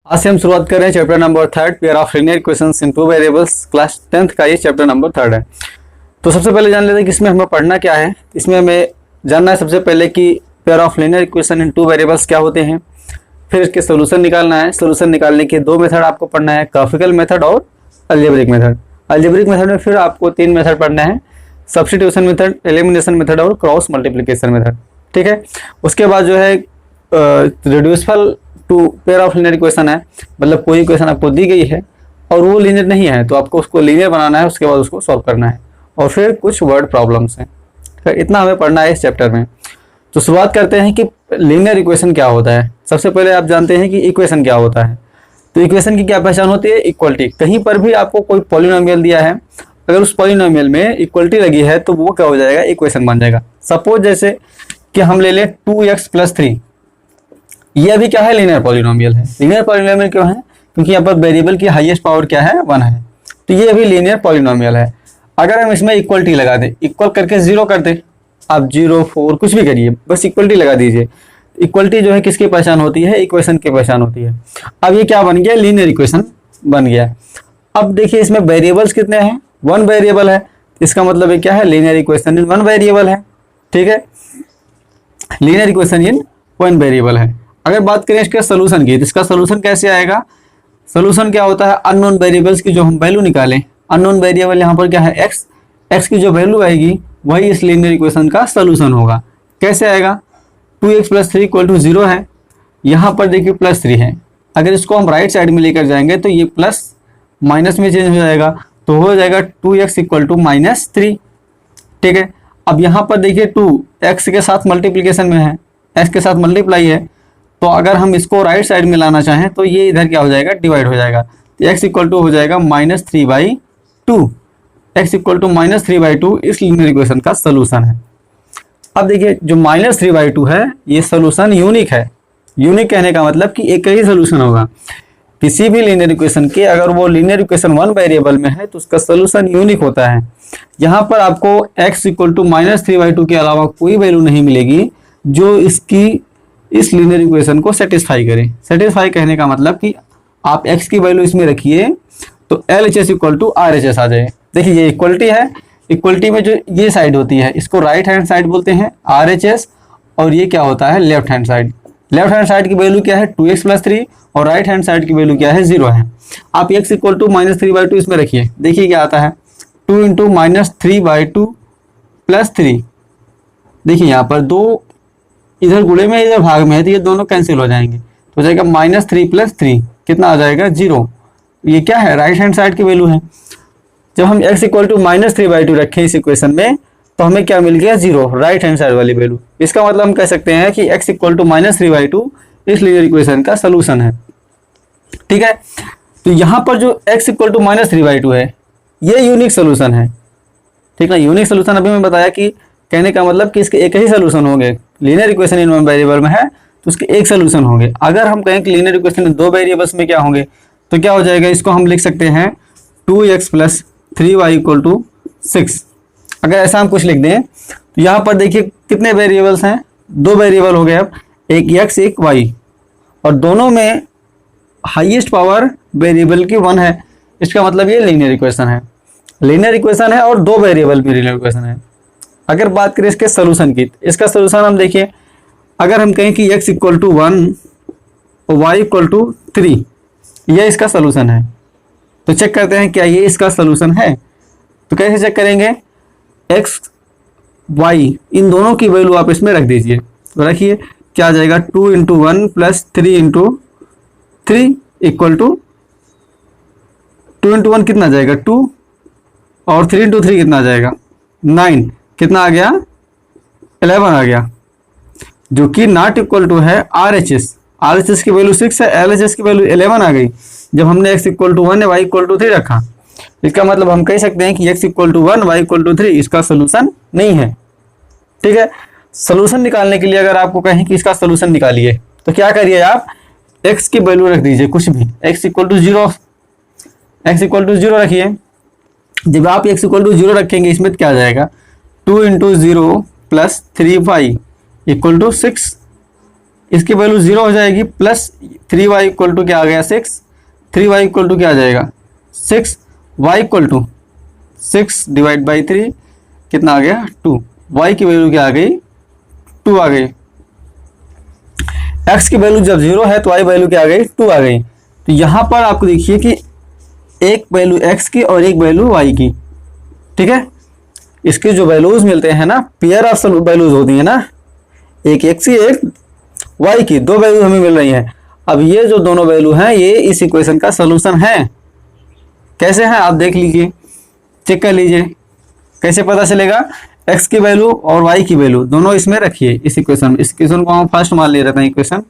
आज से हम शुरुआत कर रहे हैं chapter number 3 pair of linear equations in two variables. Class 10th का ये चैप्टर नंबर 3 है। तो सबसे पहले जान लेते हैं कि इसमें हमें पढ़ना क्या है। इसमें हमें जानना है सबसे पहले कि pair of linear equation in two variables क्या होते हैं, फिर इसके सोल्यूशन निकालना है। सोल्यूशन निकालने के दो मेथड आपको पढ़ना है, ग्राफिकल मेथड और अलजेब्रिक मेथड। अलजेब्रिक मेथड में फिर आपको तीन मेथड पढ़ना है, सब्स्टिट्यूशन मेथड, एलिमिनेशन मेथड और क्रॉस मल्टीप्लिकेशन मेथड। ठीक है। उसके बाद जो है reducible to pair of linear equation है, मतलब कोई इक्वेशन आपको दी गई है और वो लीनियर नहीं है तो आपको उसको लीनियर बनाना है, उसके बाद उसको सॉल्व करना है और फिर कुछ वर्ड प्रॉब्लम्स हैं। तो इतना हमें पढ़ना है इस चैप्टर में। तो शुरुआत करते हैं कि लीनियर इक्वेशन क्या होता है। सबसे पहले आप जानते हैं कि इक्वेशन क्या होता है। तो इक्वेशन की क्या पहचान होती है? इक्वलिटी। कहीं पर भी आपको कोई पॉलिनोमियल दिया है, अगर उस पॉलिनोमियल में इक्वलिटी लगी है तो वो क्या हो जाएगा? इक्वेशन बन जाएगा। सपोज जैसे कि हम ले लें 2x + 3, ये अभी क्या है? लीनियर पॉलिनोमियल है। लीनियर पॉलिनोमियल क्यों है? क्योंकि यहाँ पर वेरिएबल की हाईएस्ट पावर क्या है? 1 है, तो ये अभी लीनियर पॉलिनोमियल है। अगर हम इसमें इक्वलिटी लगा दें, इक्वल करके 0 कर दें, आप 0, 4 कुछ भी करिए, बस इक्वलिटी लगा दीजिए। इक्वलिटी जो है किसकी पहचान होती है? इक्वेशन की पहचान होती है। अब ये क्या बन गया? लीनियर इक्वेशन बन गया। अब देखिए इसमें वेरिएबल्स कितने हैं? 1 वेरिएबल है, इसका मतलब ये क्या है? लीनियर इक्वेशन इन 1 वेरिएबल है। ठीक है, लीनियर इक्वेशन इन 1 वेरिएबल है। अगर बात करें इसके सोल्यूशन की, तो इसका सोल्यूशन कैसे आएगा? सोल्यूशन क्या होता है? अननोन वेरिएबल्स की जो हम वैल्यू निकालें, अननोन वेरिएबल यहाँ पर क्या है? एक्स। एक्स की जो वैल्यू आएगी वही इस लीनियर इक्वेशन का सोल्यूशन होगा। कैसे आएगा? 2x + 3 = 0 है, यहाँ पर देखिए +3 है। अगर इसको हम राइट साइड में लेकर जाएंगे तो ये प्लस माइनस में चेंज हो जाएगा, तो हो जाएगा 2x = -3। ठीक है। अब यहाँ पर देखिए 2 x के साथ मल्टीप्लीकेशन में है, x के साथ मल्टीप्लाई है, तो अगर हम इसको राइट साइड में लाना चाहें तो ये इधर क्या हो जाएगा? डिवाइड हो जाएगा। तो x = हो जाएगा -3/2। x = -3/2 इस लीनियर इक्वेशन का सोल्यूशन है। अब देखिए जो -3/2 है ये सोल्यूशन यूनिक है। यूनिक कहने का मतलब कि एक ही सोल्यूशन होगा किसी भी लीनियर इक्वेशन के। अगर वो लीनियर इक्वेशन 1 वेरिएबल में है तो उसका सोल्यूशन यूनिक होता है। यहाँ पर आपको x = -3/2 के अलावा कोई वैल्यू नहीं मिलेगी जो इसकी इस लीनियर इक्वेशन को सेटिस्फाई करे। सेटिस्फाई कहने का मतलब कि आप x की वैल्यू इसमें रखिए तो LHS = RHS आ जाए। देखिए ये इक्वलिटी है, इक्वलिटी में जो ये साइड होती है इसको राइट हैंड साइड बोलते हैं RHS, और ये क्या होता है? Left hand side. Left hand side की वैल्यू क्या है? 2x + 3 और राइट हैंड साइड की वैल्यू क्या है? 0 है। आप x = -3/2 इसमें रखिए, देखिए क्या आता है? 2 × -3/2 + 3। देखिए यहाँ पर दो इधर गुणे में इधर भाग में है तो ये दोनों कैंसिल हो जाएंगे, तो हो जाएगा -3 + 3 कितना आ जाएगा? 0। ये क्या है? राइट हैंड साइड की वैल्यू है। जब हम x = -3/2 रखें इस इक्वेशन में तो हमें क्या मिल गया? 0, राइट हैंड साइड वाली वैल्यू। इसका मतलब हम कह सकते हैं कि x = -3/2 इस लीनियर इक्वेशन का सोल्यूशन है। ठीक है। तो यहाँ पर जो x = -3/2 है ये यूनिक सोल्यूशन है। ठीक है, यूनिक सोल्यूशन अभी मैं बताया कि कहने का मतलब कि इसके एक ही सोल्यूशन होंगे। लीनियर इक्वेशन इन 1 वेरिएबल में है तो उसके एक सोल्यूशन होंगे। अगर हम कहें कि लीनियर इक्वेशन इन 2 वेरिएबल्स में क्या होंगे तो क्या हो जाएगा? इसको हम लिख सकते हैं 2x + 3y = 6। अगर ऐसा हम कुछ लिख दें तो यहाँ पर देखिए कितने वेरिएबल्स हैं? 2 वेरिएबल हो गए। अब एक x एक y, और दोनों में हाईएस्ट पावर वेरिएबल की 1 है। इसका मतलब ये लीनियर इक्वेशन है। लीनियर इक्वेशन है और 2 वेरिएबल भी लीनियर इक्वेशन है। अगर बात करें इसके सोल्यूशन की, इसका सोल्यूशन हम देखिए, अगर हम कहें कि x = 1 और y = 3, यह इसका सोल्यूशन है, तो चेक करते हैं क्या ये इसका सोल्यूशन है। तो कैसे चेक करेंगे? x y इन दोनों की वैल्यू आप इसमें रख दीजिए, तो रखिए क्या आ जाएगा? 2 × 1 + 3 × 3 = 2 × 1 कितना आ जाएगा? 2, और 3 × 3 कितना आ जाएगा? 9। कितना आ गया? 11 आ गया, जो कि नॉट इक्वल टू है RHS। RHS की वैल्यू 6 है, LHS की वैल्यू 11 आ गई जब हमने x = 1 y = 3 रखा। इसका मतलब हम कह सकते हैं कि x = 1 y = 3 इसका सोल्यूशन नहीं है। ठीक है। सोल्यूशन निकालने के लिए अगर आपको कहें कि इसका सोल्यूशन निकालिए तो क्या करिए? आप x की वैल्यू रख दीजिए कुछ भी, x = 0, x = 0 रखिए। जब आप x = 0 रखेंगे इसमें क्या आ जाएगा? 2 × 0 + 3y = 6। इसकी वैल्यू 0 हो जाएगी, प्लस 3y इक्वल टू क्या आ गया 6, 3y इक्वल टू क्या आ जाएगा 6, y equal to 6 divide by 3 कितना आ गया 2, y की वैल्यू क्या आ गई 2 आ गई। x की वैल्यू जब 0 है तो y वैल्यू क्या आ गई 2 आ गई। तो यहाँ पर आपको देखिए कि एक वैल्यू x की और एक वैल्यू y की, ठीक है। इसके जो वैल्यूज मिलते हैं ना, पेयर ऑफ वैल्यूज होती है ना, एक x की एक y की, दो वैल्यू हमें मिल रही हैं। अब ये जो दोनों वैल्यू हैं ये इस इक्वेशन का सोल्यूशन है। कैसे है आप देख लीजिए, चेक कर लीजिए, कैसे पता चलेगा। x की वैल्यू और y की वैल्यू दोनों इसमें रखिए, इस इक्वेशन में। इस इक्वेशन को हम फर्स्ट मान ले रहे थे इक्वेशन।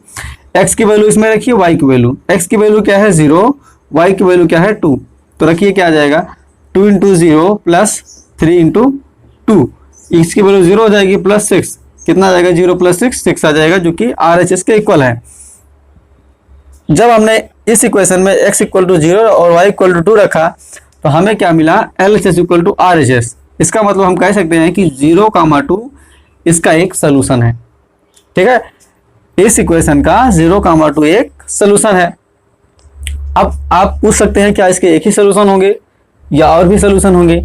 x की वैल्यू इसमें रखिए, y की वैल्यू, x की वैल्यू क्या है 0, y की वैल्यू क्या है 2। तो रखिए क्या आ जाएगा 2 इंटू 0 प्लस 3 इंटू 2, इसकी वैल्यू 0 हो जाएगी, प्लस 6 कितना आ जाएगा 0 प्लस 6 6 आ जाएगा, जो कि RHS के इक्वल है। जब हमने इस इक्वेशन में x इक्वल टू 0 और y इक्वल टू 2 रखा तो हमें क्या मिला LHS इक्वल टू RHS। इसका मतलब हम कह सकते हैं कि 0, 2 इसका एक सोल्यूशन है, ठीक है। इस इक्वेशन का 0, 2 एक सोल्यूशन है। अब आप पूछ सकते हैं क्या इसके एक ही सोल्यूशन होंगे या और भी सोल्यूशन होंगे।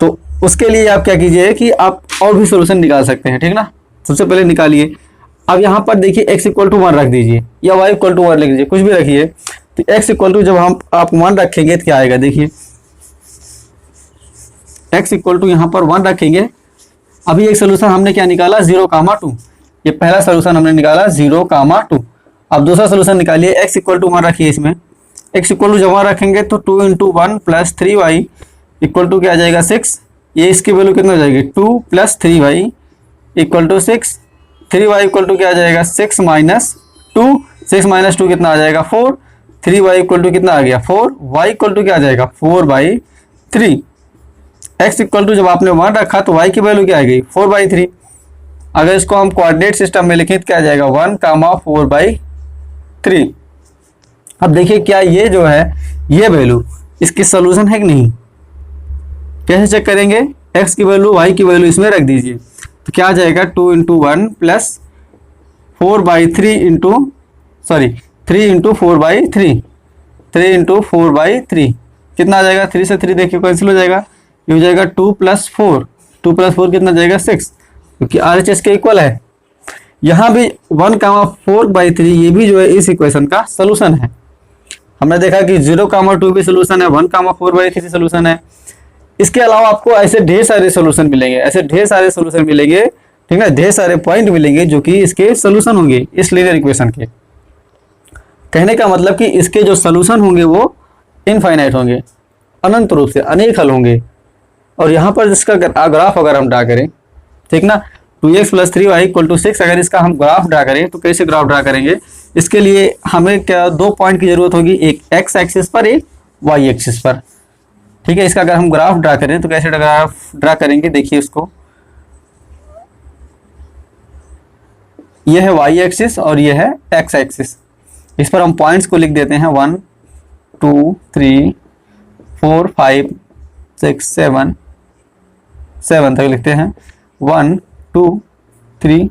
तो उसके लिए आप क्या कीजिए कि आप और भी सोल्यूशन निकाल सकते हैं, ठीक ना। सबसे पहले निकालिए। अब यहाँ पर देखिए x इक्वल टू 1 रख दीजिए या y इक्वल टू 1 लिख दीजिए, कुछ भी रखिए। तो x इक्वल टू जब आप 1 रखेंगे तो क्या आएगा, देखिए x इक्वल टू यहाँ पर 1 रखेंगे। अभी एक सोल्यूशन हमने क्या निकाला 0, 2, ये पहला सोल्यूशन हमने निकाला 0, 2। अब दूसरा सोल्यूशन निकालिए, x इक्वल टू 1 रखिए। इसमें x इक्वल टू जब 1 रखेंगे तो 2 into 1 plus 3y equal to क्या आ जाएगा 6। ये इसकी वैल्यू कितना हो जाएगी 2 plus 3y equal to 6, 3y equal to क्या आ जाएगा 6 माइनस 2, 6 माइनस 2 कितना आ जाएगा 4, 3y इक्वल टू कितना आ गया 4, y इक्वल टू क्या आ जाएगा 4/3। x इक्वल टू जब आपने 1 रखा तो y की वैल्यू क्या आ गई 4/3। अगर इसको हम कोऑर्डिनेट सिस्टम में लिखें तो क्या आ जाएगा 1, 4/3। अब देखिए क्या ये जो है ये वैल्यू इसकी सोल्यूशन है कि नहीं। कैसे चेक करेंगे, x की वैल्यू y की वैल्यू इसमें रख दीजिए तो क्या आ जाएगा 2 into 1 plus 4/3 into 3 into 4/3, 3 into 4/3 कितना आ जाएगा, 3 से 3 देखिए कैंसिल हो जाएगा, ये हो जाएगा 2 प्लस 4, 2 प्लस 4 कितना जाएगा 6, क्योंकि RHS के इक्वल है। यहाँ भी 1, 4/3 ये भी जो है इस इक्वेशन का सोल्यूशन है। हमने देखा कि 0, 2 भी सोल्यूशन है, 1, 4/3 सोल्यूशन है। इसके अलावा आपको ऐसे ढेर सारे सोल्यूशन मिलेंगे, ऐसे ढेर सारे सोल्यूशन मिलेंगे, ठीक है, ढेर सारे पॉइंट मिलेंगे जो कि इसके सोल्यूशन होंगे इस लीनियर इक्वेशन के। कहने का मतलब कि इसके जो सोल्यूशन होंगे वो इनफाइनाइट होंगे, अनंत रूप से अनेक हल होंगे। और यहाँ पर इसका ग्राफ अगर हम ड्रा करें, ठीक ना, 2x plus 3y equal to 6 अगर इसका हम ग्राफ ड्रा करें तो कैसे ग्राफ ड्रा करेंगे। इसके लिए हमें क्या 2 पॉइंट की जरूरत होगी, एक x एक्सिस पर, एक y एक्सिस पर, ठीक है। इसका अगर हम ग्राफ ड्रा करें तो कैसे ग्राफ ड्रा करेंगे, देखिए इसको, यह है y एक्सिस और यह है x एक्सिस। इस पर हम पॉइंट्स को लिख देते हैं 1, 2, 3, 4, 5, 6, 7 तक लिखते हैं। 1, 2, 3,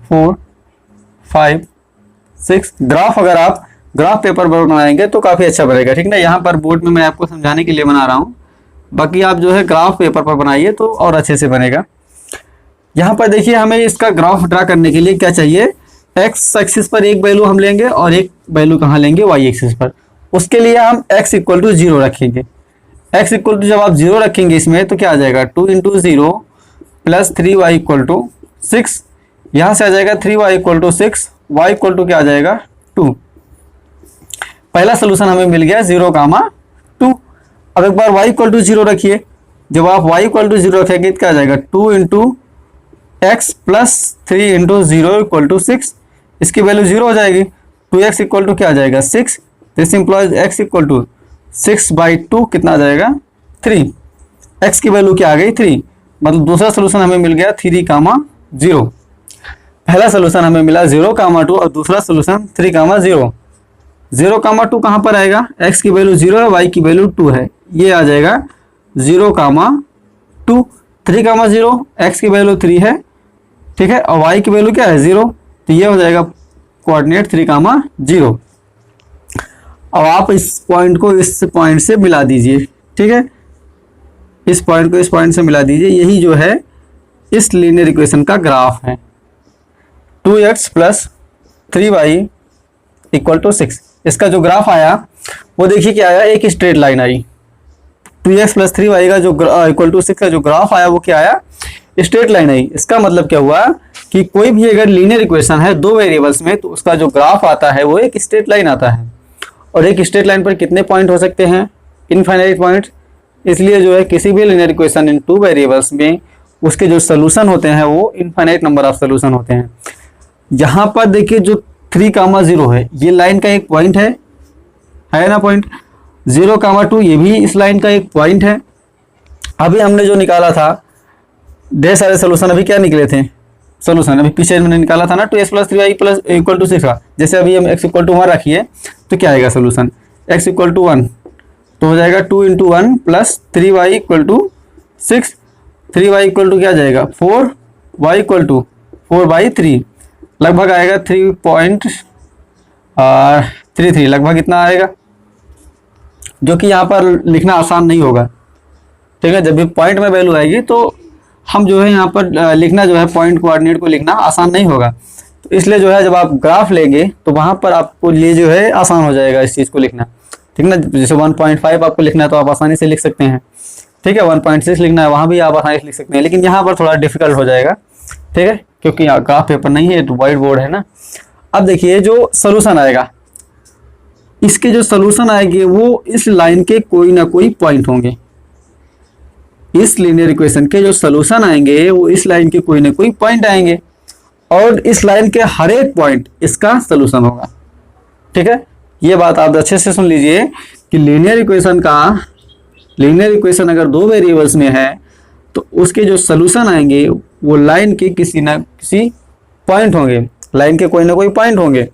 4, 5, 6। ग्राफ अगर आप ग्राफ पेपर पर बनाएंगे तो काफ़ी अच्छा बनेगा, ठीक ना। यहाँ पर बोर्ड में मैं आपको समझाने के लिए बना रहा हूँ, बाकी आप जो है ग्राफ पेपर पर बनाइए तो और अच्छे से बनेगा। यहाँ पर देखिए हमें इसका ग्राफ ड्रा करने के लिए क्या चाहिए, एक्स एक्सिस पर एक वैल्यू हम लेंगे और एक वैल्यू कहाँ लेंगे, वाई एक्सिस पर। उसके लिए हम x इक्वल टू 0 रखेंगे। x इक्वल टू जब आप 0 रखेंगे इसमें तो क्या आ जाएगा 2 into 0 plus 3y equal to 6, यहाँ से आ जाएगा 3y equal to 6, y equal to क्या आ जाएगा 2। पहला सोल्यूशन हमें मिल गया 0, 2। अब एक बार y इक्वल टू 0 रखिए, जब आप y इक्वल टू 0 रखेंगे तो क्या आ जाएगा 2 into x plus 3 into 0 equal to 6, इसकी वैल्यू 0 हो जाएगी। 2x इक्वल टू क्या आ जाएगा 6, this implies x equal to 6/2 कितना आ जाएगा 3। x की वैल्यू क्या आ गई 3, मतलब दूसरा सोल्यूशन हमें मिल गया 3, 0। पहला सोल्यूशन हमें मिला 0, 2 और दूसरा सोल्यूशन 3, 0। 0, 2 कहाँ पर आएगा, x की वैल्यू 0 है, y की वैल्यू 2 है, ये आ जाएगा 0, 2। 3, 0, x की वैल्यू 3 है, ठीक है, और y की वैल्यू क्या है 0, तो ये हो जाएगा कोऑर्डिनेट 3,0। अब आप इस पॉइंट को इस पॉइंट से मिला दीजिए, ठीक है, इस पॉइंट को इस पॉइंट से मिला दीजिए, यही जो है इस लीनियर इक्वेशन का ग्राफ है। 2x plus 3y equal to 6, इसका जो ग्राफ आया वो देखिए क्या आया, एक स्ट्रेट लाइन आई। 2x प्लस 3y का जो इक्वल टू 6 का जो ग्राफ आया वो क्या आया, स्ट्रेट लाइन आई। इसका मतलब क्या हुआ कि कोई भी अगर लीनियर इक्वेशन है दो वेरिएबल्स में तो उसका जो ग्राफ आता है वो एक स्ट्रेट लाइन आता है, और एक स्ट्रेट लाइन पर कितने पॉइंट हो सकते हैं, इनफाइनाइट पॉइंट। इसलिए जो है किसी भी linear equation in two variables में उसके जो सोल्यूशन होते हैं वो इनफाइनाइट नंबर ऑफ सोल्यूशन होते हैं। यहाँ पर देखिए जो 3,0 है ये लाइन का एक पॉइंट है ना पॉइंट, 0,2 ये भी इस लाइन का एक पॉइंट है। अभी हमने जो निकाला था ढेर सारे सोल्यूशन, अभी क्या निकले थे सोल्यूशन, अभी पीछे मैंने निकाला था ना 2x plus 3y plus equal to 6 का। जैसे अभी हम x इक्वल टू 1 रखिए तो क्या आएगा सोल्यूशन, x इक्वल टू 1 तो हो जाएगा 2 into 1 plus 3y equal to 6, 3y equal to क्या जाएगा 4, y इक्वल टू 4/3, लगभग आएगा 3.33, लगभग इतना आएगा, जो कि यहाँ पर लिखना आसान नहीं होगा। ठीक है, जब भी पॉइंट में वैल्यू आएगी तो हम जो है यहाँ पर लिखना जो है पॉइंट कोऑर्डिनेट को लिखना आसान नहीं होगा। तो इसलिए जो है जब आप ग्राफ लेंगे तो वहाँ पर आपको लिए जो है आसान हो जाएगा इस चीज़ को लिखना। ठीक ना, जैसे 1.5 आपको लिखना है तो आप आसानी से लिख सकते हैं। ठीक है, 1.6 लिखना है वहाँ भी आप आसानी से लिख सकते हैं, लेकिन यहाँ पर थोड़ा डिफिकल्ट हो जाएगा। ठीक है, क्योंकि ग्राफ पेपर नहीं है तो वाइट बोर्ड है ना। अब देखिए जो सोल्यूशन आएगा, इसके जो सोल्यूशन आएंगे वो इस लाइन के कोई ना कोई पॉइंट होंगे। इस लीनियर इक्वेशन के जो सोल्यूशन आएंगे वो इस लाइन के कोई ना कोई पॉइंट आएंगे, और इस लाइन के हर एक पॉइंट इसका सोल्यूशन होगा। ठीक है, ये बात आप अच्छे से सुन लीजिए कि लीनियर इक्वेशन अगर दो वेरिएबल्स में है तो उसके जो सोल्यूशन आएंगे वो लाइन के किसी ना किसी पॉइंट होंगे, लाइन के कोई ना कोई पॉइंट होंगे,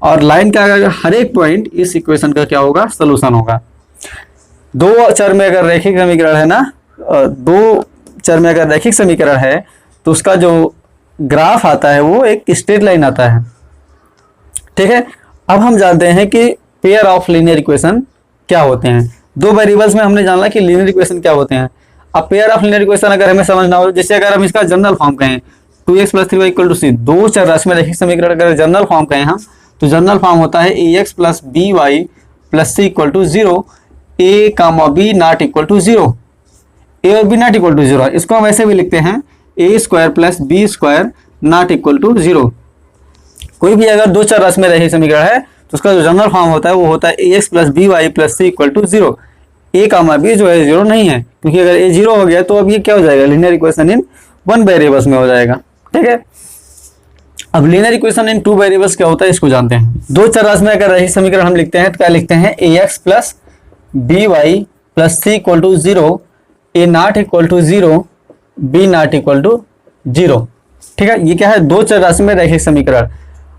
और लाइन का हर एक पॉइंट इस इक्वेशन का क्या होगा, सोल्यूशन होगा। दो चर में अगर रैखिक समीकरण है ना, दो चर में अगर रैखिक समीकरण है तो उसका जो ग्राफ आता है वो एक स्ट्रेट लाइन आता है। ठीक है, अब हम जानते हैं कि पेयर ऑफ लीनियर इक्वेशन क्या होते हैं। दो वेरिएबल्स में हमने जाना कि लीनियर इक्वेशन क्या होते हैं। अब पेयर ऑफ लीनियर इक्वेशन अगर हमें समझना हो, जैसे अगर हम इसका जनरल फॉर्म कहें 2x plus 3y equal to c, दो चर राशि में रैखिक समीकरण अगर जनरल फॉर्म कहें हम तो जनरल फॉर्म होता है ax plus by plus c equal to 0, a comma b not equal to 0, a और b नॉट इक्वल टू 0। इसको हम ऐसे भी लिखते हैं a square plus b square not equal to 0। कोई भी अगर दो चर राशि में रैखिक समीकरण है तो उसका जो जनरल फॉर्म होता है वो होता है ax plus by plus c equal to 0। a comma b जो है 0 नहीं है, क्योंकि अगर a 0 हो गया तो अब ये क्या हो जाएगा, linear equation in one variables में हो जाएगा। ठीक है, अब linear equation in two variables क्या होता है इसको जानते हैं। दो चर राशि में अगर रैखिक समीकरण हम लिखते हैं तो क्या लिखते हैं, ax plus by plus c equal to 0, a not equal to 0, b not equal to 0। ठीक है, ये क्या है, दो चर राशि में रैखिक समीकरण।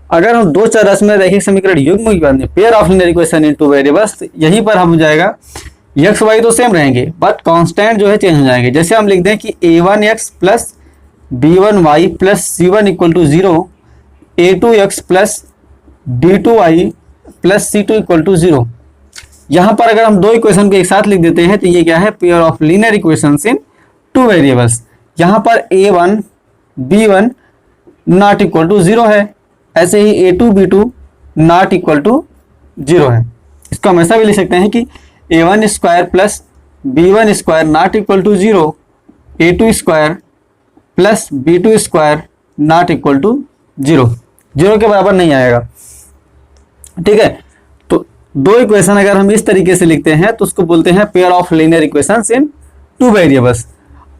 अगर हम दो चर राशि में रैखिक समीकरण युग्म की बात करें, pair of linear equation in two variables, यहीं पर हम हो जाएगा एक्स वाई तो सेम रहेंगे बट कांस्टेंट जो है चेंज हो जाएंगे। जैसे हम लिख दें कि a1x plus b1y plus c1 equal to 0, a2x plus d2y plus c2 equal to 0। यहाँ पर अगर हम दो इक्वेशन को एक साथ लिख देते हैं तो ये क्या है, pair of linear equations in two variables. यहाँ पर a1 b1 not equal to 0 है, ऐसे ही a2 b2 not equal to 0 है। इसको हम ऐसा भी लिख सकते हैं कि a1 square plus b1 square not equal to 0, a2 square plus b2 square not equal to 0, 0 के बराबर नहीं आएगा। ठीक है, तो दो इक्वेशन अगर हम इस तरीके से लिखते हैं तो उसको बोलते हैं pair of linear equations in two variables.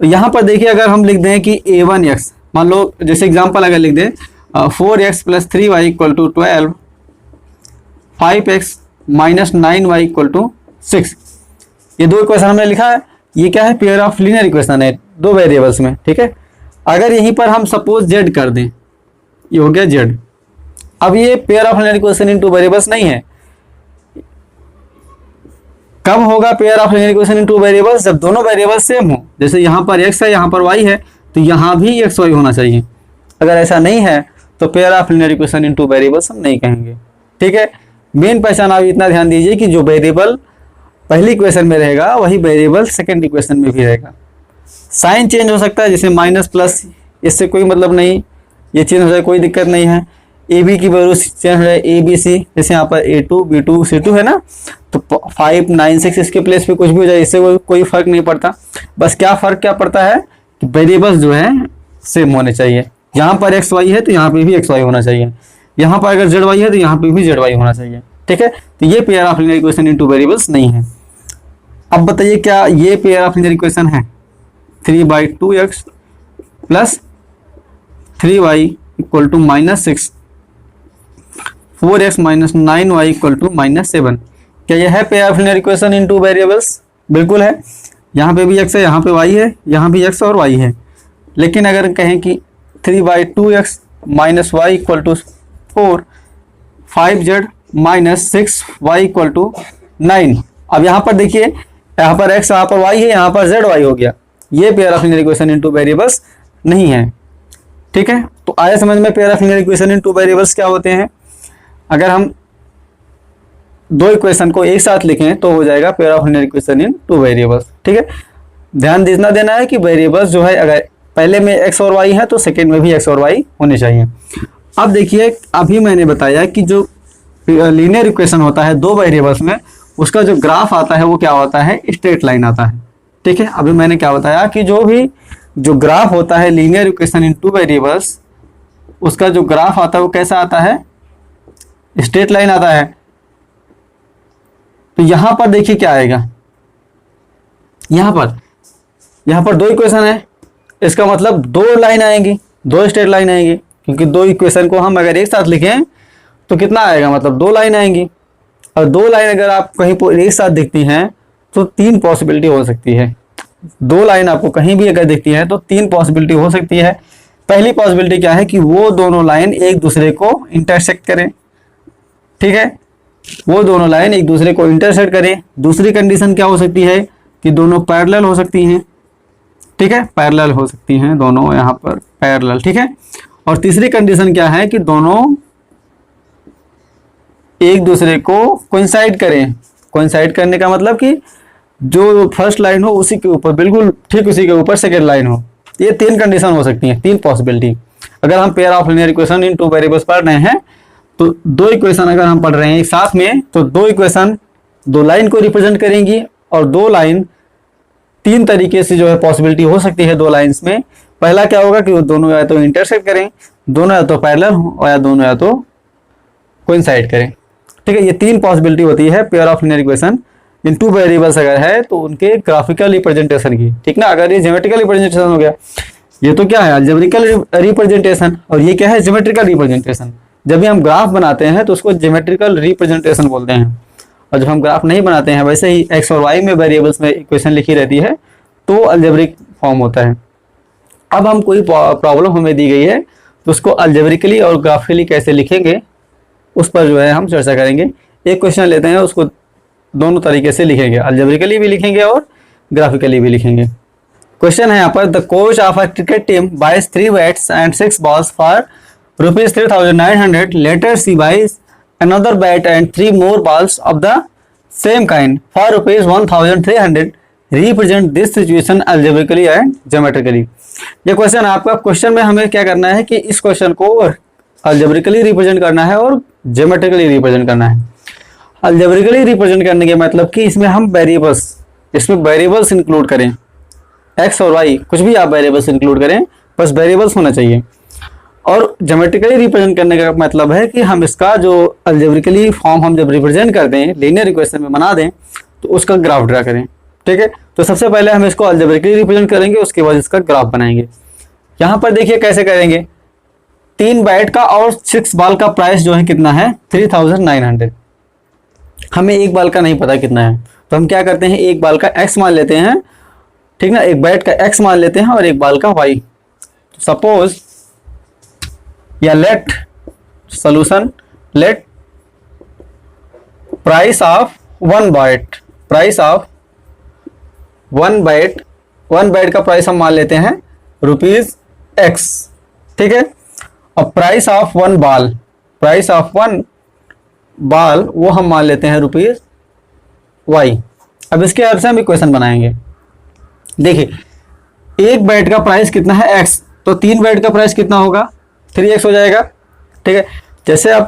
यहाँ पर देखिए अगर हम लिख दें कि a1x, मान लो जैसे एग्जांपल अगर लिख दें 4x plus 3y equal to 12, 5x minus 9y equal to 6, ये दो इक्वेशन हमने लिखा है। ये क्या है, पेयर ऑफ लीनियर इक्वेशन है दो वेरिएबल्स में। ठीक है, अगर यहीं पर हम सपोज z कर दें, ये हो गया z। अब ये pair of linear equation in two variables नहीं है। कब होगा pair of linear equation in two variables, जब दोनों वेरिएबल्स सेम हो। जैसे यहाँ पर x है यहाँ पर y है तो यहाँ भी x y होना चाहिए। अगर ऐसा नहीं है तो pair of linear equation in two variables हम नहीं कहेंगे। ठीक है, मेन पहचान आप इतना ध्यान दीजिए कि जो वेरिएबल पहली इक्वेशन में रहेगा वही वेरिएबल सेकंड इक्वेशन में भी रहेगा। साइन चेंज हो सकता है, जैसे माइनस प्लस, इससे कोई मतलब नहीं, ये चेंज हो जाए कोई दिक्कत नहीं है। ए बी की वैल्यू चेंज हो जाए ए बी सी, जैसे यहाँ पर A2 B2 C2 है ना, तो 5 9 6 इसके प्लेस पे कुछ भी हो जाए, इससे कोई फर्क नहीं पड़ता। बस क्या फर्क क्या पड़ता है कि वेरिएबल्स जो है सेम होने चाहिए। यहाँ पर एक्स वाई है तो यहाँ पे भी एक्स वाई होना चाहिए, यहाँ पर अगर जेड वाई है तो यहाँ पे भी जेड वाई होना चाहिए। ठीक है, तो ये pair of linear equation in two variables नहीं है। अब बताइए क्या ये पेयर ऑफ लीनियर इक्वेशन है? 3/2x plus 3y equal to -6, 4x minus 9y equal to -7। क्या यह है pair of linear equation in two variables? बिल्कुल है। यहाँ पे भी x है, यहाँ पे y है, यहाँ भी x और y है। लेकिन अगर कहें कि 3/2x minus y equal to 4, 5z minus 6y equal to 9। अब यहाँ पर देखिए, यहाँ पर x, यहाँ पर y है, यहाँ पर z y हो गया। ये pair of linear equation in two variables नहीं है। ठीक है, तो आया समझ में pair of linear equation in two variables क्या होते हैं। अगर हम दो इक्वेशन को एक साथ लिखें तो हो जाएगा pair of linear equation in two variables. ठीक है, ध्यान देना है कि वेरिएबल्स जो है अगर पहले में x और y है तो सेकेंड में भी x और y होने चाहिए। अब देखिए, अभी मैंने बताया कि जो लीनियर इक्वेशन होता है दो वेरिएबल्स में, उसका जो ग्राफ आता है वो क्या होता है? स्ट्रेट लाइन आता है। ठीक है, अभी मैंने क्या बताया कि जो ग्राफ होता है linear equation in two variables, उसका जो ग्राफ आता है वो कैसा आता है? स्ट्रेट लाइन आता है। तो यहां पर देखिए क्या आएगा, यहां पर दो इक्वेशन है, इसका मतलब दो लाइन आएंगी, दो स्ट्रेट लाइन आएंगी, क्योंकि दो इक्वेशन को हम अगर एक साथ लिखें तो कितना आएगा? मतलब दो लाइन आएंगी। और दो लाइन अगर आप कहीं पर एक साथ दिखती हैं तो तीन पॉसिबिलिटी हो सकती है। दो लाइन आपको कहीं भी अगर दिखती है तो तीन पॉसिबिलिटी हो सकती है। पहली पॉसिबिलिटी क्या है कि वो दोनों लाइन एक दूसरे को इंटरसेक्ट करें। ठीक है, वो दोनों लाइन एक दूसरे को इंटरसेक्ट करें। दूसरी कंडीशन क्या हो सकती है कि दोनों पैरेलल हो सकती हैं। ठीक है, पैरेलल हो सकती हैं दोनों, यहाँ पर पैरेलल। ठीक है, और तीसरी कंडीशन क्या है कि दोनों एक दूसरे को कोइंसाइड करें। कोइंसाइड करने का मतलब कि जो फर्स्ट लाइन हो उसी के ऊपर, बिल्कुल ठीक उसी के ऊपर सेकेंड लाइन हो। ये तीन कंडीशन हो सकती हैं, तीन पॉसिबिलिटी। अगर हम pair of linear equation in two variables पढ़ रहे हैं तो दो इक्वेशन अगर हम पढ़ रहे हैं साथ में, तो दो इक्वेशन दो लाइन को रिप्रेजेंट करेंगी, और दो लाइन तीन तरीके से जो है पॉसिबिलिटी हो सकती है दो लाइंस में। पहला क्या होगा कि वो दोनों या तो इंटरसेक्ट करें, दोनों या तो पैरेलल हो, और या दोनों या तो कोइंसाइड करें। ठीक है, ये तीन पॉसिबिलिटी होती है pair of linear equation in two variables अगर है तो उनके ग्राफिकल रिप्रेजेंटेशन की। ठीक ना, अगर ये ज्योमेट्रिकल रिप्रेजेंटेशन हो गया, ये तो क्या है? अलजेब्रिकल रिप्रेजेंटेशन, और ये क्या है? Geometrical representation. जब भी हम ग्राफ बनाते हैं तो उसको ज्योमेट्रिकल रिप्रेजेंटेशन बोलते हैं, और जब हम ग्राफ नहीं बनाते हैं, वैसे ही एक्स और वाई में वेरिएबल्स में इक्वेशन लिखी रहती है तो अलजेब्रिक फॉर्म होता है। अब हम कोई प्रॉब्लम हमें दी गई है तो उसको अलजेब्रिकली और ग्राफिकली कैसे लिखेंगे उस पर जो है हम चर्चा करेंगे। एक क्वेश्चन लेते हैं, उसको दोनों तरीके से लिखेंगे, अलजेब्रिकली भी लिखेंगे और ग्राफिकली भी लिखेंगे। क्वेश्चन है यहाँ पर, the coach of a cricket team buys 3 bats and 6 balls for ₹3,900. Later she buys another bat and 3 more balls of the same kind for ₹1,300. Represent this situation algebraically and geometrically. ये question आपका, question में हमें क्या करना है कि इस question को अलजेब्रिकली रिप्रेजेंट करना है और ज्योमेट्रिकली रिप्रेजेंट करना है। अलजेब्रिकली रिप्रेजेंट करने के मतलब कि इसमें हम वेरिएबल्स इंक्लूड करें, एक्स और वाई, कुछ भी आप वेरिएबल्स इंक्लूड करें, बस वेरिएबल्स होना चाहिए। और ज्योमेट्रिकली रिप्रेजेंट करने का मतलब है कि हम इसका जो अलजेब्रिकली फॉर्म हम जब रिप्रेजेंट कर दें, लीनियर इक्वेशन में बना दें, तो उसका ग्राफ ड्रा करें। ठीक है, तो सबसे पहले हम इसको अलजेब्रिकली रिप्रेजेंट करेंगे, उसके बाद इसका ग्राफ बनाएंगे। यहाँ पर देखिए कैसे करेंगे। 3 बैट का और 6 बॉल का प्राइस जो है कितना है? 3,900। हमें एक बॉल का नहीं पता कितना है, तो हम क्या करते हैं, एक बॉल का x मान लेते हैं। ठीक ना, एक बैट का x मान लेते हैं और एक बॉल का y। सपोज या let solution, let price of one bat का प्राइस हम मान लेते हैं ₹x। ठीक है, अब price of one ball, price of one ball वो हम मान लेते हैं रुपीज वाई। अब इसके अर्थ से हम इक्वेशन बनाएंगे। देखिए एक बैट का प्राइस कितना है एक्स, तो 3 बैट का प्राइस कितना होगा 3x हो जाएगा। ठीक है, जैसे आप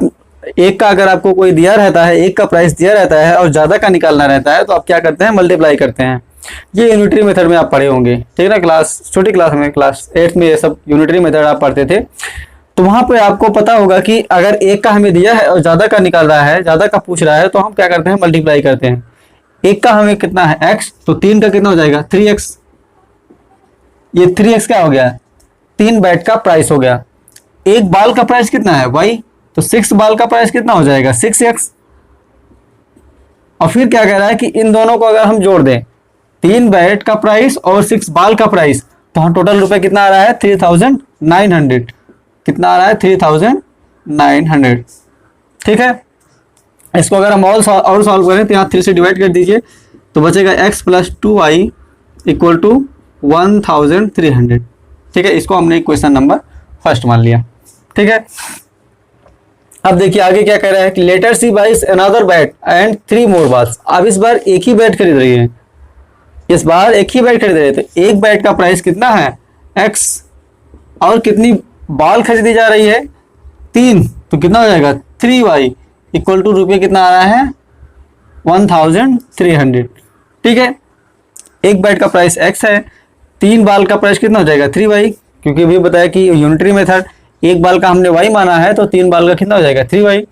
एक का अगर आपको कोई दिया रहता है, एक का प्राइस दिया रहता है और ज़्यादा का निकालना रहता है तो आप क्या करते हैं मल्टीप्लाई करते हैं। ये यूनिटरी मेथड में आप पढ़े होंगे, ठीक है ना, क्लास छोटी क्लास में क्लास 8 में ये सब यूनिटरी मेथड आप पढ़ते थे। तो वहाँ पे आपको पता होगा कि अगर एक का हमें दिया है और ज़्यादा का निकाल रहा है, ज़्यादा का पूछ रहा है, तो हम क्या करते हैं मल्टीप्लाई करते हैं। एक का हमें कितना है x, तो 3 का कितना हो जाएगा 3x। ये 3x क्या हो गया 3 बैट का प्राइस हो गया। एक बाल का प्राइस कितना है y, तो 6 बाल का प्राइस कितना हो जाएगा 6x। और फिर क्या कह रहा है कि इन दोनों को अगर हम जोड़ दें 3 बैट का प्राइस और 6 बाल का प्राइस, तो हम टोटल रुपए कितना आ रहा है 3900। कितना आ रहा है 3900। ठीक है, इसको अगर हम और सॉल्व करें तो यहाँ 3 से डिवाइड कर दीजिए तो बचेगा x + 2y = 1300। ठीक है, इसको हमने क्वेश्चन नंबर फर्स्ट मान लिया। ठीक है, अब देखिए आगे क्या कह रहा है कि later she buys another bat and 3 more balls. अब इस बार एक ही बैट खरीद रही है, इस बार एक ही बैट खरीद रहे थे। एक बैट का प्राइस कितना है x और कितनी बाल खरीदी जा रही है 3, तो कितना हो जाएगा 3y = रुपये कितना आ रहा है 1300। ठीक है, एक बैट का प्राइस x है, 3 बाल का प्राइस कितना हो जाएगा 3y, क्योंकि अभी बताया कि यूनिटरी मेथड एक बाल का हमने y माना है तो 3 बाल का कितना हो जाएगा 3y,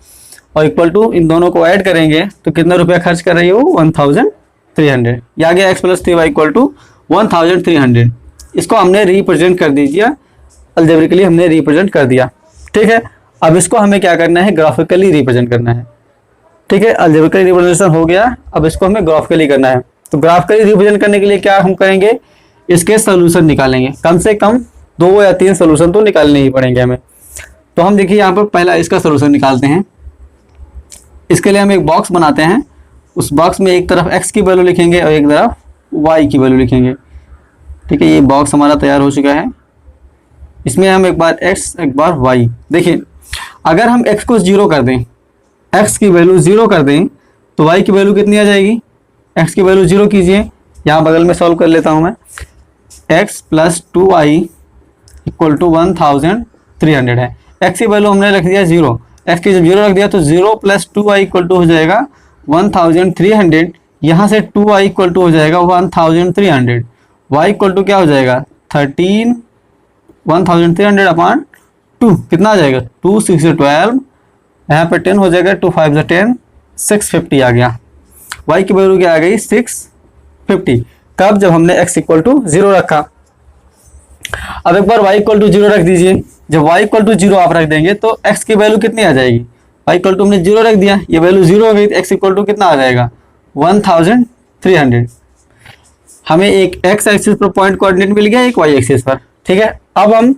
और इक्वल टू इन दोनों को ऐड करेंगे तो कितना रुपया खर्च कर रही हो 1300। ये आ गया x + 3y = 1300। इसको हमने रिप्रेजेंट कर दीजिए, अलजेब्रिकली हमने रिप्रेजेंट कर दिया। ठीक है, अब इसको हमें क्या करना है ग्राफिकली रिप्रेजेंट करना है। ठीक है, अलजेब्रिकली रिप्रेजेंटेशन हो गया, अब इसको हमें ग्राफिकली करना है। तो ग्राफिकली रिप्रेजेंट करने के लिए क्या हम करेंगे, इसके सोल्यूशन निकालेंगे। कम से कम 2 या 3 सोल्यूशन तो निकालने ही पड़ेंगे हमें। तो हम देखिए यहाँ पर पहला इसका सोल्यूशन निकालते हैं। इसके लिए हम एक बॉक्स बनाते हैं, उस बॉक्स में एक तरफ x की वैल्यू लिखेंगे और एक तरफ y की वैल्यू लिखेंगे। ठीक है, ये बॉक्स हमारा तैयार हो चुका है। इसमें हम एक बार x एक बार y। देखिए अगर हम x को 0 कर दें, x की वैल्यू 0 कर दें तो y की वैल्यू कितनी आ जाएगी, x की वैल्यू 0 कीजिए, यहाँ बगल में सॉल्व कर लेता हूँ मैं। x + 2y = 1300 है। x की वैल्यू हमने रख दिया 0, x की जब 0 रख दिया तो 0 + 2y = हो जाएगा 1300। यहाँ से 2y = हो जाएगा 1300, y = क्या हो जाएगा 1300/2 कितना आ जाएगा 2 6 12, यहाँ पे 10 हो जाएगा, 2 5 10, 650 आ गया। y की वैल्यू क्या आ गई 650। कब, जब हमने x = 0 रखा। अब एक बार y = 0 रख दीजिए। जब y = 0 आप रख देंगे तो x की वैल्यू कितनी आ जाएगी, y = हमने 0 रख दिया, ये वैल्यू 0 हो गई तो x = कितना आ जाएगा 1300। हमें एक x एक्सिस पर पॉइंट कोऑर्डिनेट मिल गया, एक y एक्सिस पर। ठीक है, अब हम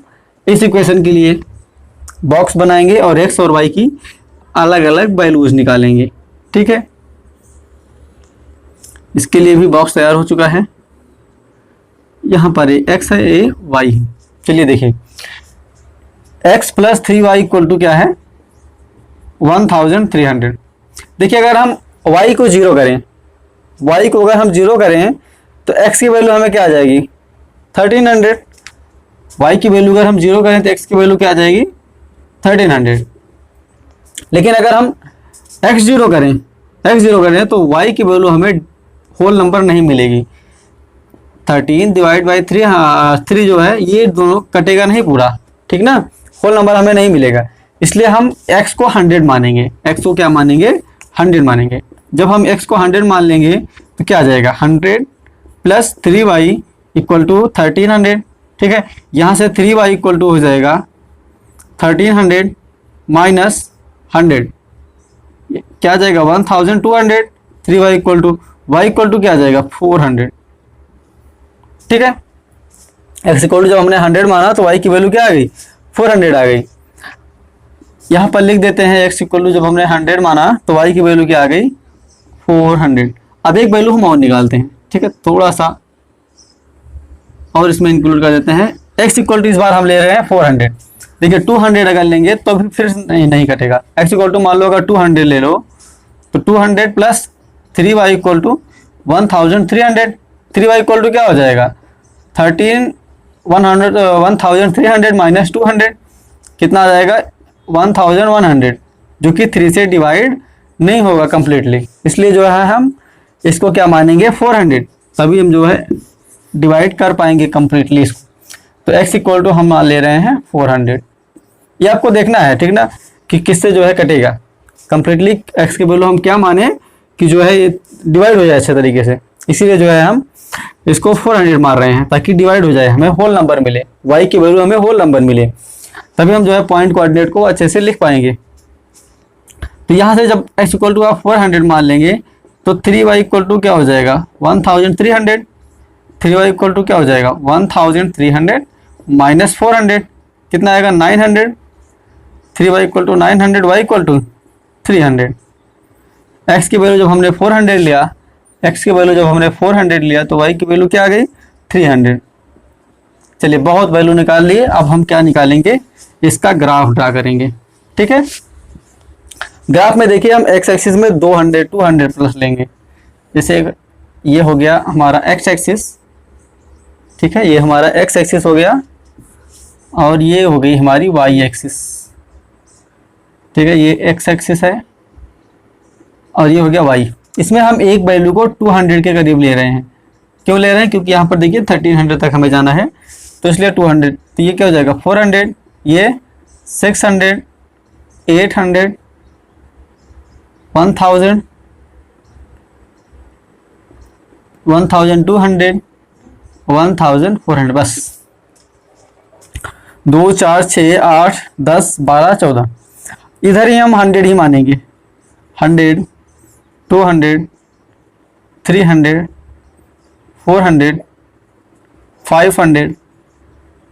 इस इक्वेशन के लिए बॉक्स बनाएंगे और x और y की अलग अलग वैल्यूज निकालेंगे। ठीक है, इसके लिए भी बॉक्स तैयार हो चुका है। यहाँ पर ए x है, ए y है। चलिए देखिए x + 3y = क्या है 1300। देखिए अगर हम y को 0 करें, y को अगर हम 0 करें तो x की वैल्यू हमें क्या आ जाएगी 1300। y की वैल्यू अगर हम 0 करें तो x की वैल्यू क्या आ जाएगी 1300। लेकिन अगर हम x 0 करें तो y की वैल्यू हमें होल नंबर नहीं मिलेगी। 13/3, हाँ 3 जो है ये दोनों कटेगा नहीं पूरा, ठीक ना, होल नंबर हमें नहीं मिलेगा। इसलिए हम x को 100 मानेंगे। x को क्या मानेंगे 100 मानेंगे। जब हम x को 100 मान लेंगे तो क्या आ जाएगा 100 + 3y = 1300। ठीक है, यहाँ से 3y = हो जाएगा 1300 माइनस 100 क्या आ जाएगा 1200। 3y = y = क्या आ जाएगा 400। ठीक है, x = जब हमने 100 माना तो y की वैल्यू क्या आ गई 400 आ गई। यहाँ पर लिख देते हैं x = जब हमने 100 माना तो y की वैल्यू क्या आ गई 400। अब एक वैल्यू हम और निकालते हैं। ठीक है, थोड़ा सा और इसमें इंक्लूड कर देते हैं। x = इस बार हम ले रहे हैं 400, देखिए 200 अगर लेंगे तो फिर नहीं कटेगा। x इक्वल टू मान लो अगर 200 ले लो तो 200 plus 3y equal to 1300। 3y equal to क्या हो जाएगा 1300 माइनस 200 कितना आ जाएगा 1100, जो कि 3 से डिवाइड नहीं होगा कम्प्लीटली, इसलिए जो है हम इसको क्या मानेंगे 400, तभी हम जो है डिवाइड कर पाएंगे कम्प्लीटली इसको। तो x इक्वल टू हम ले रहे हैं 400। ये आपको देखना है ठीक ना कि किससे जो है कटेगा कम्प्लीटली। x की वैल्यू हम क्या माने कि जो है ये डिवाइड हो जाए अच्छे तरीके से, इसीलिए जो है हम इसको 400 मार रहे हैं ताकि डिवाइड हो जाए, हमें होल नंबर मिले, y की वैल्यू हमें होल नंबर मिले, तभी हम जो है पॉइंट कोऑर्डिनेट को अच्छे से लिख पाएंगे। तो यहाँ से जब x इक्वल टू आप 400 मान लेंगे तो 3y इक्वल टू क्या हो जाएगा 1300। 3y इक्वल टू क्या हो जाएगा 1300 माइनस 400 कितना आएगा 900। 3y equal to 900, y equal to 300। x की वैल्यू जब हमने 400 लिया, x की वैल्यू जब हमने 400 लिया तो y की वैल्यू क्या आ गई 300। चलिए बहुत वैल्यू निकाल लिए, अब हम क्या निकालेंगे इसका ग्राफ ड्रा करेंगे। ठीक है, ग्राफ में देखिए हम x एक्सिस में 200 200 प्लस लेंगे, जैसे ये हो गया हमारा x एक्सिस, ठीक है, ये हमारा x एक्सिस हो गया और ये हो गई हमारी y एक्सिस। ठीक है, ये x एक्सिस है और ये हो गया y। इसमें हम एक वैल्यू को 200 के करीब ले रहे हैं, क्यों ले रहे हैं क्योंकि यहाँ पर देखिए 1300 तक हमें जाना है तो इसलिए 200। तो ये क्या हो जाएगा 400, ये 600, 800, 1000, 1200, 1400, बस 2 4 6 8 10 12 14। इधर ही हम 100 ही मानेंगे, 100, 200, 300, 400, 500,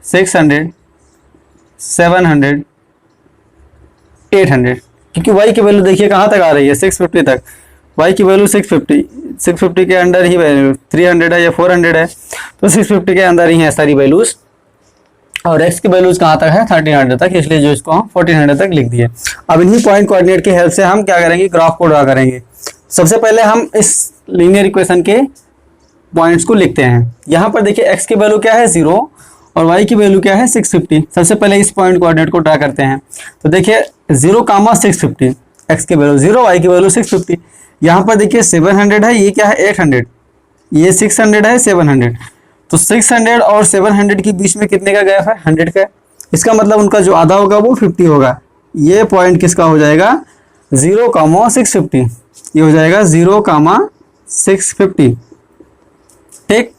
600, 700, 800, क्योंकि y की वैल्यू देखिए कहाँ तक आ रही है 650 तक। y की वैल्यू 650 के अंदर ही वैल्यू 300 है या 400 है, तो 650 के अंदर ही है सारी वैल्यूज। और x की वैल्यूज कहाँ तक है 1300 तक, इसलिए जो इसको हम 1400 तक लिख दिए। अब इन्हीं पॉइंट कोऑर्डिनेट की हेल्प से हम क्या करेंगे ग्राफ को ड्रा करेंगे। सबसे पहले हम इस लीनियर इक्वेशन के पॉइंट्स को लिखते हैं। यहाँ पर देखिए x की वैल्यू क्या है 0 और y की वैल्यू क्या है 650। सबसे पहले इस पॉइंट कोऑर्डिनेट को ड्रा करते हैं। तो देखिए 0, 650, x की वैल्यू 0, y की वैल्यू 650। यहाँ पर देखिए 700 है, ये क्या है 800, ये 600 है 700। तो 600 और 700 के बीच में कितने का गैप है 100 का। इसका मतलब उनका जो आधा होगा वो 50 होगा। ये पॉइंट किसका हो जाएगा 0, 650, ये हो जाएगा 0, 650। ठीक,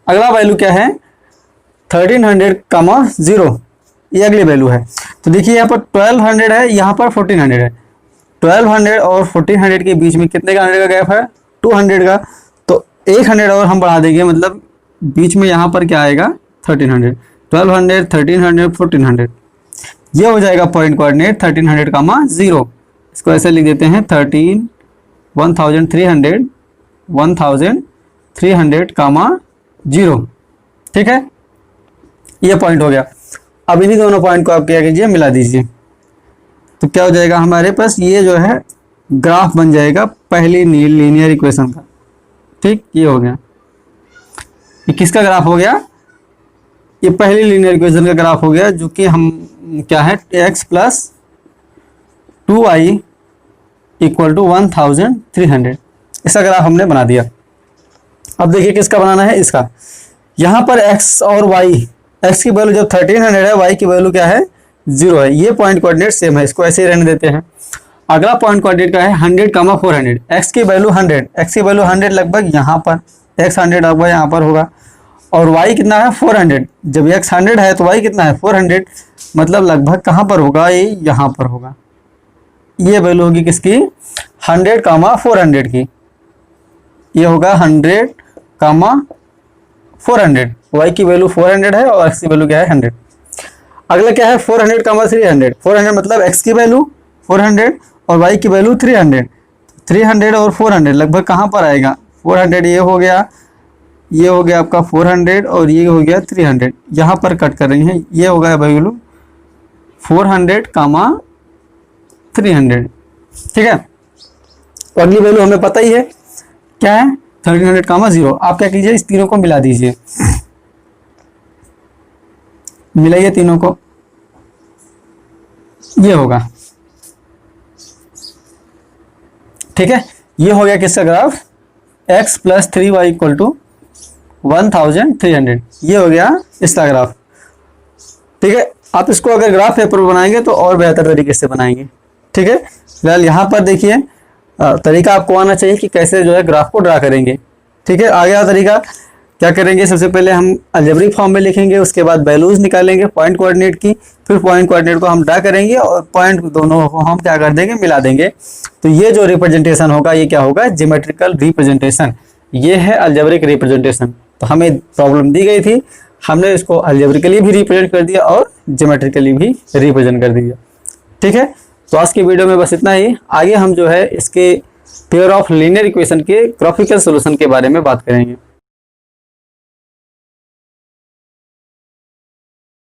अगला वैल्यू क्या है 1300, 0, ये अगली वैल्यू है। तो देखिए यहाँ पर 1200 है, यहाँ पर 1400 है। 1200 और 1400 के बीच में कितने का 100 का गैप है 200 का। तो 100 और हम बढ़ा देंगे, मतलब बीच में यहाँ पर क्या आएगा 1300। 1200, 1300, 1400, ये हो जाएगा पॉइंट कोऑर्डिनेट 1300, 0। इसको ऐसे लिख देते हैं 1300, 1300, 0। ठीक है, ये पॉइंट हो गया। अब इन्हीं दोनों पॉइंट को आप क्या कीजिए मिला दीजिए, तो क्या हो जाएगा हमारे पास ये जो है ग्राफ बन जाएगा पहली लीनियर इक्वेशन का। ठीक, ये हो गया, ये किसका ग्राफ हो गया, ये पहली लीनियर इक्वेशन का ग्राफ हो गया, जो कि हम क्या है x plus 2y equal to 1300, इसका ग्राफ हमने बना दिया। अब देखिए किसका बनाना है इसका। यहाँ पर x और y, x की वैल्यू जब 1300 है, y की वैल्यू क्या है 0 है। ये पॉइंट कोऑर्डिनेट सेम है, इसको ऐसे ही रहने देते हैं। अगला पॉइंट कोऑर्डिनेट का है 100, 400। x की वैल्यू 100, x की वैल्यू 100 लगभग यहाँ पर, x 100 लगभग यहाँ पर होगा। और y कितना है 400, जब x 100 है तो y कितना है 400, मतलब लगभग कहाँ पर होगा ये यहाँ पर होगा। ये वैल्यू होगी किसकी 100, 400 की, ये होगा 100, 400। y की वैल्यू 400 है और x की वैल्यू क्या है 100। अगला क्या है 400, 300। 400 मतलब x की वैल्यू 400 और y की वैल्यू 300। 300 और 400 लगभग कहाँ पर आएगा 400, ये हो गया, ये हो गया आपका 400 और ये हो गया 300। यहाँ पर कट कर रही हैं, ये हो गया वैल्यू 400 कामा 300, ठीक है। तो अगली वैल्यू हमें पता ही है क्या है, 1300 कामा 0। आप क्या कीजिए, इस तीनों को मिला दीजिए, मिलाइए तीनों को, ये होगा, ठीक है। ये हो गया किसका ग्राफ, x + 3y = 1300, ये हो गया इसका ग्राफ, ठीक है। आप इसको अगर ग्राफ पेपर पर बनाएंगे तो और बेहतर तरीके से बनाएंगे, ठीक है। फिलहाल यहाँ पर देखिए तरीका आपको आना चाहिए कि कैसे जो है ग्राफ को ड्रा करेंगे, ठीक है। आगे वाला तरीका क्या करेंगे, सबसे पहले हम अलजेब्रिक फॉर्म में लिखेंगे, उसके बाद वैल्यूज निकालेंगे पॉइंट कोऑर्डिनेट की, फिर पॉइंट कोऑर्डिनेट को हम ड्रा करेंगे और पॉइंट दोनों को हम क्या कर देंगे, मिला देंगे। तो ये जो रिप्रेजेंटेशन होगा ये क्या होगा, ज्योमेट्रिकल रिप्रेजेंटेशन, ये है अलजेब्रिक रिप्रेजेंटेशन। तो हमें प्रॉब्लम दी गई थी, हमने इसको अलजेब्रिकली भी रिप्रेजेंट कर दिया और ज्योमेट्रिकली भी रिप्रेजेंट कर दिया, ठीक है। तो आज की वीडियो में बस इतना ही। आगे हम जो है इसके पेयर ऑफ लीनियर इक्वेशन के ग्राफिकल सॉल्यूशन के बारे में बात करेंगे।